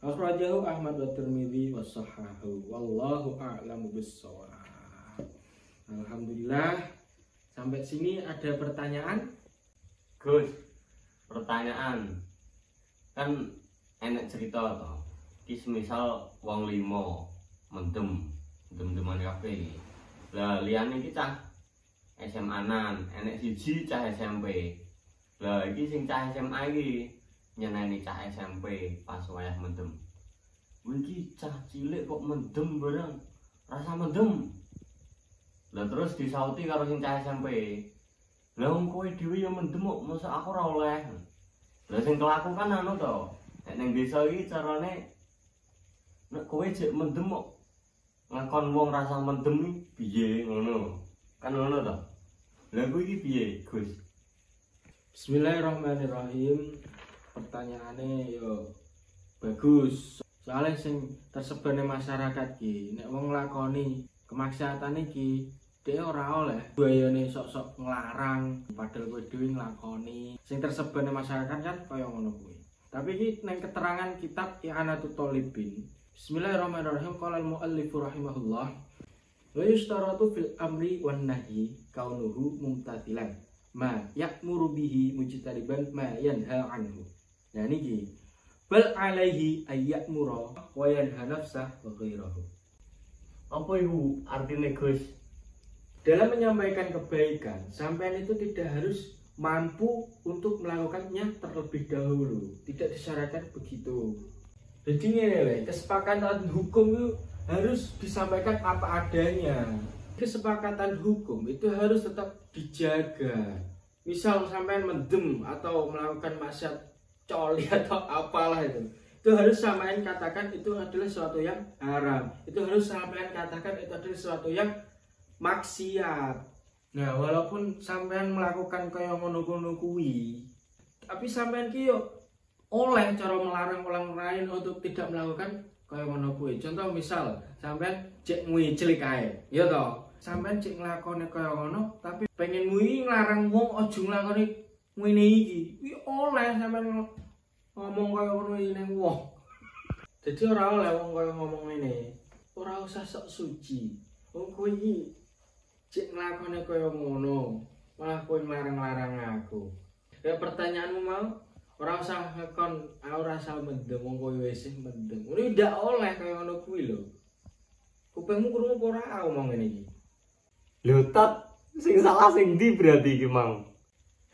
Akhrajahu Ahmad wa Tirmidzi wa shahahahu wallahu a'lamu bissawab. Alhamdulillah, sampai sini ada pertanyaan? Gus, pertanyaan. Kan enak cerita toh. Ki semisal wong 5 mendem-deman kabeh. Lah liyane iki cah SMA-nan, enek siji cah SMP. Lah iki sing cah SMA iki nyeneni cah SMP pas wayah mendem. Kuwi iki cah cilik kok mendem bareng. Rasa mendem. Lah terus disauti karo sing cah SMP. Lah wong kowe dhewe ya mendem kok, mosok aku ora oleh. Lah sing kelaku kan anu to. Nek ning desa iki carane nek kowe jek mendem kok ngakon wong rasa mendem piye ngono. Kan ngono to. Lah kuwi iki piye, Gus? Bismillahirrahmanirrahim. Pertanyaannya yo bagus. Soalnya sing tersebar ning masyarakat ki, nek wong nglakoni kemaksiatan iki dia ora oleh bayane sok-sok nglarang padahal kowe dhewe nglakoni. Sing tersebar ning masyarakat kan kaya ngono kuwi. Tapi iki ning keterangan kitab I'anatut Thalibin. Bismillahirrahmanirrahim. Qala al-muallif rahimahullah wa yustaratu fil amri wan nahyi kaunuhu mumtathilan ma ya'muru bihi mujtaniban ma yanha anhu. Nah niki bal alaihi ayyamura wa yanha nafsah wa ghairahu. Apa itu artinya, Gus? Dalam menyampaikan kebaikan, sampean itu tidak harus mampu untuk melakukannya terlebih dahulu. Tidak disyaratkan begitu. Jadi ini kesepakatan hukum itu harus disampaikan apa adanya. Kesepakatan hukum itu harus tetap dijaga. Misal sampean mendem atau melakukan maksiat coli atau apalah itu harus sampean katakan itu adalah sesuatu yang haram. Itu harus sampean katakan itu adalah sesuatu yang maksiat. Nah, walaupun sampean melakukan kaya ngono-ngono kuwi, tapi sampean ki yo oleh cara melarang orang lain untuk tidak melakukan kaya ngono kuwi. Contoh misal sampean cek nguwi cilik kae, ya toh. Sampean cek nglakoni kaya ngono, tapi pengen nguwi nglarang wong aja nglakoni ngene iki. Kuwi oleh sampean ngomong kaya ngono iki ning wong. Jadi ora oleh wong kaya ngomong ngene. Ora usah sok suci. Wong kowe iki cek nglakoni kaya ngono, malah kowe nglarang-larang aku. Ya pertanyaanmu mau ora usah ngekon, ora usah mendem wong kowe wis mendem. Ngono ndak oleh kaya ngono kuwi lho. Kupingmu krungu apa ora omong ngene iki? Lho tat, sing salah sing ndi berarti iki, Mang?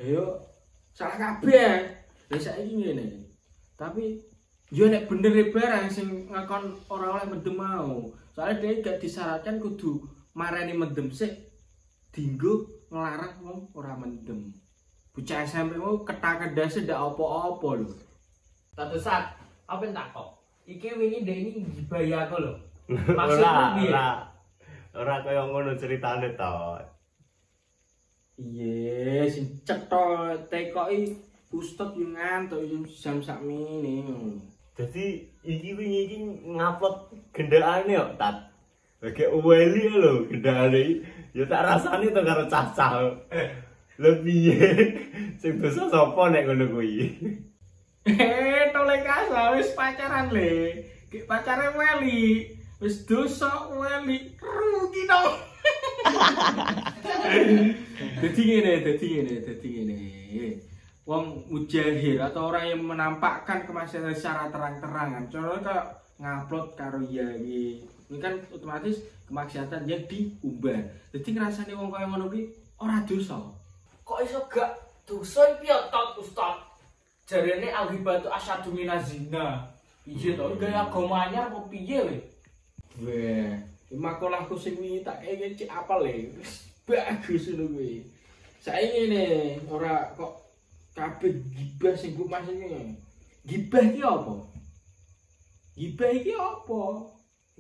Ayo, salah kabeh. Lah saiki ngene. Tapi yo nek bener barang sing ngakon ora oleh mendem mau. Soalnya dia gak disyaratkan kudu marani mendem sik dinggo nglarang wong ora mendem. Bocah SMP mau ketak-kedase ndak apa-apa lho. Tatusat, apa entak kok? Iki wingi ndek ini gibah aku lho. Maksudnya piye? Ora kaya ngono ceritane to. Iya, sing cetha tekoki ustad yo ngantuk jam sakmene. Jadi iki wingi iki ngupload gendakane kok tat. Lagi uweli lho gendakane. Ya tak rasani to karo cacah. Lebih sing dosa sapa nek ngono kuwi? Tole kasa wis pacaran le. Ki pacare weli. Wis dosa weli. Rugi dong. Dadi ngene. Wong mujahir atau orang yang menampakkan kemaksiatan secara terang-terangan, contohnya kayak ngupload karo yai, ini kan otomatis kemaksiatan yang diumbar. Jadi ngerasani wong kaya ngono kuwi ora dosa. Kok iso gak dosa iki ya tat Ustaz? Jarene al-ghibatu asyadu minaz-zina. Piye to? Gaya agama anyar apa piye we? Weh, makolahku sing wingi tak cek apal le. Bagus ngono kuwi. Saiki ngene, ora kok kabeh gibah sing ku maksudnya. Gibah iki apa? Gibah iki apa?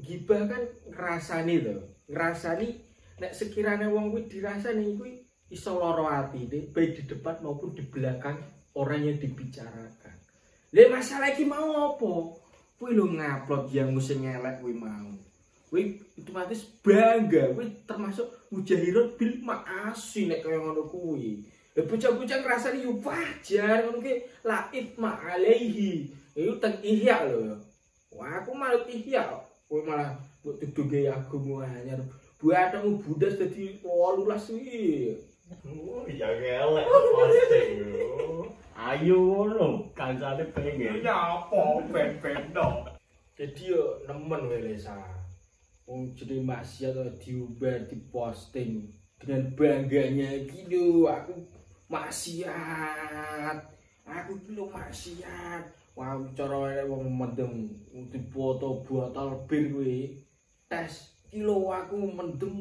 Gibah kan ngrasani to. Ngrasani nek sekiranya wong kuwi dirasani kuwi iso lara atine baik di depan maupun di belakang orang yang dibicarakan. Lah masalah iki mau apa? Kuwi lho ngupload yang sing elek kuwi mau. Kuwi otomatis bangga, kuwi termasuk mujahirun bil ma'asi nek kaya ngono kuwi. Lah bocah-bocah ngrasani yo wajar ngono ki la ithma alaihi. Iku teng ihya lho. Wah, aku malah ihya kok. Kowe malah mbok duduke agama anyar. Buatmu budas dadi 18 iki. Oh, iya gelek posting. Ayo ngono, kancane pengen. Ya apa ben-ben tok. Jadi yo nemen wae Lesa. Wong jenenge maksiat diumbar, diposting dengan bangganya gitu. Aku maksiat. Aku ki lho maksiat. Wah, cara wong mendem dipoto botol bir kuwi. Tes kilo aku mendem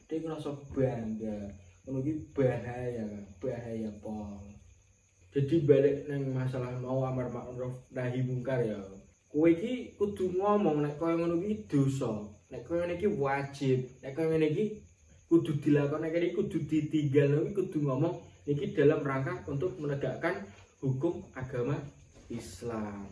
dhek ngrasa bangga. Ngono ki bahaya pol. Jadi balik nang masalah mau amar ma'ruf nahi mungkar ya. Kowe iki kudu ngomong nek koyo ngono iki dosa. Nek koyo ngene iki wajib. Nek koyo ngene iki kudu dilakoni, nek iki kudu ditinggal, iki kudu ngomong iki dalam rangka untuk menegakkan hukum agama Islam.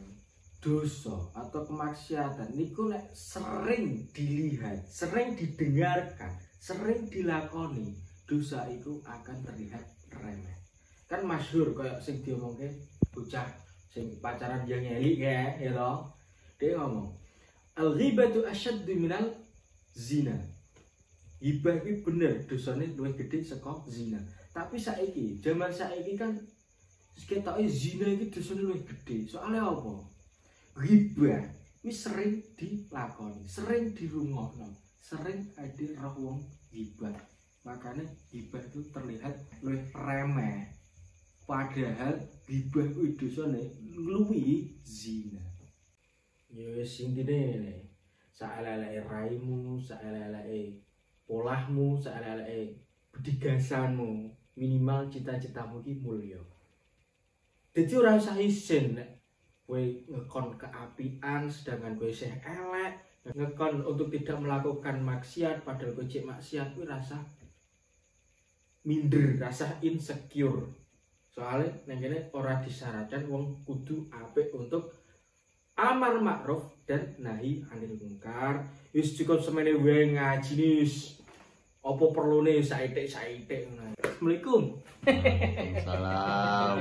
Dosa atau kemaksiatan niku nek sering dilihat, sering didengarkan, sering dilakoni, dosa itu akan terlihat remeh. Kan masyhur kayak sing diomongke bocah sing pacaran yang ngelik ya toh. Dia ngomong, al-ghibatu asyaddu minal zina. Ghibah iki bener dosane luwih gedhe saka zina. Tapi saiki, zaman saiki kan ketoke zina iki dosane luwih gedhe. Soalnya apa? Ghibah wis sering dilakoni, sering dirungokno, sering ada roh wong ghibah. Makanya ghibah itu terlihat luwih remeh. Padahal ghibah kuwi dosane luwih zina. Ya wis intine saelek-eleke raimu, saelek-eleke polahmu, saelek-eleke bedigasanmu, minimal cita-citamu ki mulya. Dadi ora usah isin nek kowe ngekon keapian sedangkan kowe isih elek, ngekon untuk tidak melakukan maksiat padahal kowe cek maksiat kuwi rasa minder, rasa insecure. Soalnya nang kene ora disyaratkan wong kudu apik untuk amar ma'ruf dan nahi anil munkar. Wis cukup semene wae ngaji wis. Apa perlune saithik-saithik ngono. Assalamualaikum. Salam.